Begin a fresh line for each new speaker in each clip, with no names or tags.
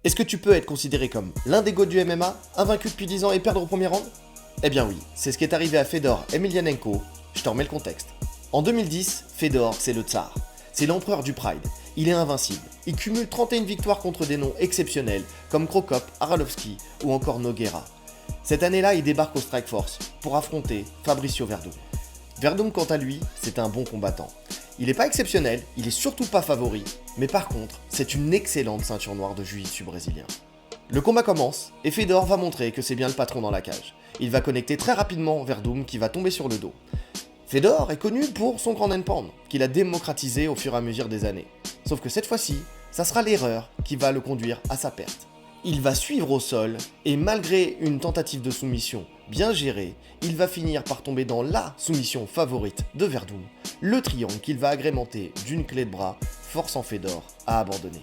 Est-ce que tu peux être considéré comme l'un des GOAT du MMA, invaincu depuis 10 ans et perdre au premier round? Eh bien oui, c'est ce qui est arrivé à Fedor Emelianenko, je te remets le contexte. En 2010, Fedor, c'est le tsar. C'est l'empereur du Pride. Il est invincible. Il cumule 31 victoires contre des noms exceptionnels comme Cro Cop, Arlovski ou encore Nogueira. Cette année-là, il débarque au Strikeforce pour affronter Fabricio Werdum. Werdum, quant à lui, c'est un bon combattant. Il n'est pas exceptionnel, il est surtout pas favori, mais par contre, c'est une excellente ceinture noire de jiu-jitsu brésilien. Le combat commence, et Fedor va montrer que c'est bien le patron dans la cage. Il va connecter très rapidement Werdum qui va tomber sur le dos. Fedor est connu pour son grand handpound, qu'il a démocratisé au fur et à mesure des années. Sauf que cette fois-ci, ça sera l'erreur qui va le conduire à sa perte. Il va suivre au sol, et malgré une tentative de soumission bien gérée, il va finir par tomber dans la soumission favorite de Werdum, le triangle qu'il va agrémenter d'une clé de bras, forçant Fedor à abandonner.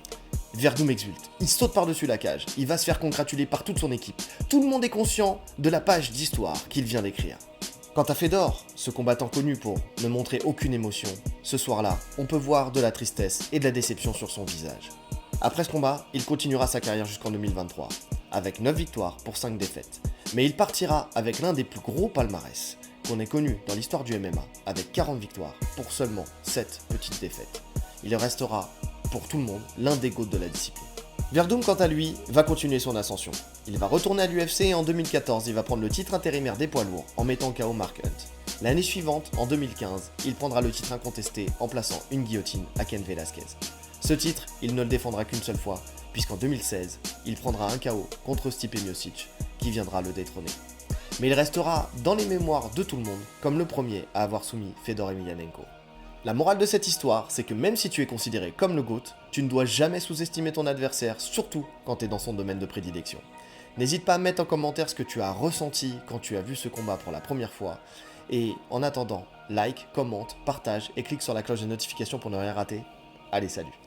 Werdum exulte, il saute par-dessus la cage, il va se faire congratuler par toute son équipe. Tout le monde est conscient de la page d'histoire qu'il vient d'écrire. Quant à Fedor, ce combattant connu pour ne montrer aucune émotion, ce soir-là, on peut voir de la tristesse et de la déception sur son visage. Après ce combat, il continuera sa carrière jusqu'en 2023, avec 9 victoires pour 5 défaites. Mais il partira avec l'un des plus gros palmarès qu'on ait connu dans l'histoire du MMA, avec 40 victoires pour seulement 7 petites défaites. Il restera, pour tout le monde, l'un des GOAT de la discipline. Werdum, quant à lui, va continuer son ascension. Il va retourner à l'UFC et en 2014, il va prendre le titre intérimaire des poids lourds en mettant KO Mark Hunt. L'année suivante, en 2015, il prendra le titre incontesté en plaçant une guillotine à Cain Velasquez. Ce titre, il ne le défendra qu'une seule fois, puisqu'en 2016, il prendra un KO contre Stipe Miocic, qui viendra le détrôner. Mais il restera dans les mémoires de tout le monde comme le premier à avoir soumis Fedor Emelianenko. La morale de cette histoire, c'est que même si tu es considéré comme le GOAT, tu ne dois jamais sous-estimer ton adversaire, surtout quand tu es dans son domaine de prédilection. N'hésite pas à mettre en commentaire ce que tu as ressenti quand tu as vu ce combat pour la première fois. Et en attendant, like, commente, partage et clique sur la cloche de notification pour ne rien rater. Allez, salut!